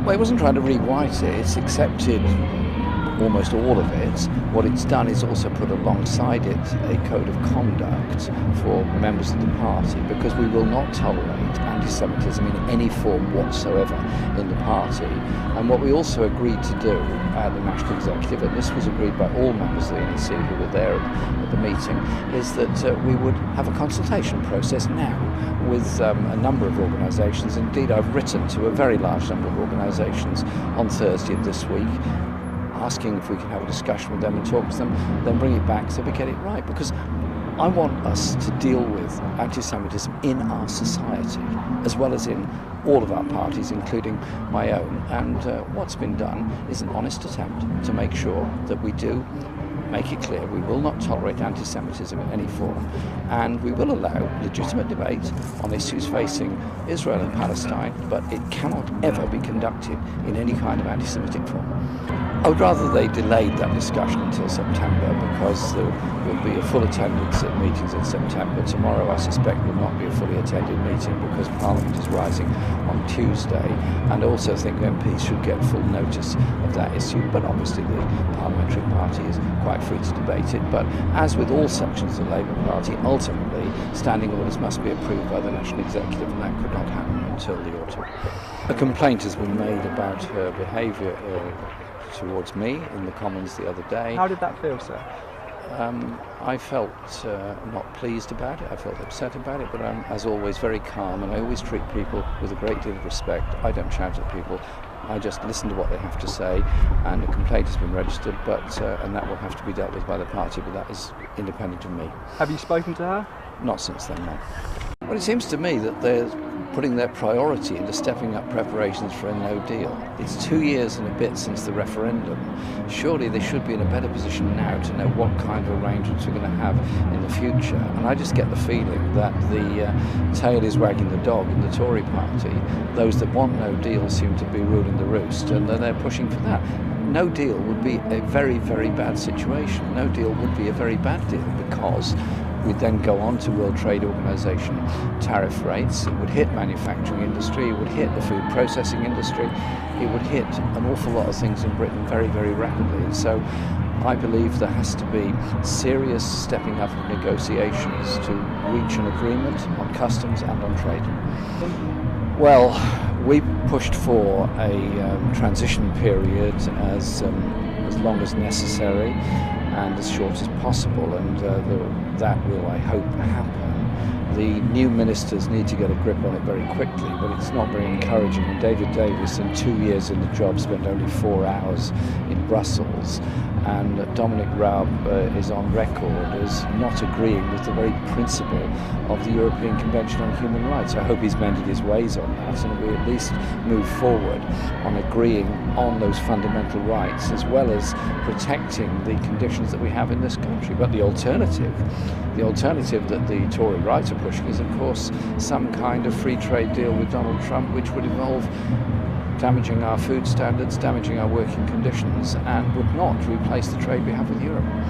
Well, it wasn't trying to rewrite it, it's accepted almost all of it. What it's done is also put alongside it a code of conduct for members of the party, because we will not tolerate anti-Semitism in any form whatsoever in the party. And what we also agreed to do at the National Executive, and this was agreed by all members of the NEC who were there at the meeting, is that we would have a consultation process now with a number of organisations. Indeed, I've written to a very large number of organisations on Thursday of this week, asking if we can have a discussion with them and talk to them, then bring it back so we get it right. Because I want us to deal with anti-Semitism in our society, as well as in all of our parties, including my own. And what's been done is an honest attempt to make sure that we do make it clear we will not tolerate anti-Semitism in any form, and we will allow legitimate debate on issues facing Israel and Palestine, but it cannot ever be conducted in any kind of anti-Semitic form. I would rather they delayed that discussion until September, because there will be a full attendance at meetings in September. Tomorrow, I suspect, will not be a fully attended meeting because Parliament is rising on Tuesday, and I also think MPs should get full notice of that issue. But obviously the Parliamentary Party is quite free to debate it. But as with all sections of the Labour Party, ultimately standing orders must be approved by the National Executive, and that could not happen until the autumn. A complaint has been made about her behaviour towards me in the Commons the other day. How did that feel, sir? I felt not pleased about it, I felt upset about it, but I'm, as always, very calm, and I always treat people with a great deal of respect. I don't shout at people, I just listen to what they have to say, and a complaint has been registered, but and that will have to be dealt with by the party, but that is independent of me. Have you spoken to her? Not since then, no. Well, it seems to me that they're putting their priority into stepping up preparations for a no deal. It's 2 years and a bit since the referendum. Surely they should be in a better position now to know what kind of arrangements we're going to have in the future. And I just get the feeling that the tail is wagging the dog in the Tory party. Those that want no deal seem to be ruling the roost, and they're pushing for that. No deal would be a very, very bad situation. No deal would be a very bad deal, because we'd then go on to World Trade Organization tariff rates. It would hit manufacturing industry, it would hit the food processing industry, it would hit an awful lot of things in Britain very, very rapidly. And so I believe there has to be serious stepping up of negotiations to reach an agreement on customs and on trade. Well, we pushed for a transition period as long as necessary and as short as possible, and that will, I hope, happen. The new ministers need to get a grip on it very quickly, but it's not very encouraging. And David Davis, in 2 years in the job, spent only 4 hours in Brussels, and Dominic Raab is on record as not agreeing with the very principle of the European Convention on Human Rights. I hope he's mended his ways on that, and we at least move forward on agreeing on those fundamental rights, as well as protecting the conditions that we have in this country. But the alternative that the Tory right are pushing is, of course, some kind of free trade deal with Donald Trump, which would involve damaging our food standards, damaging our working conditions, and would not replace the trade we have with Europe.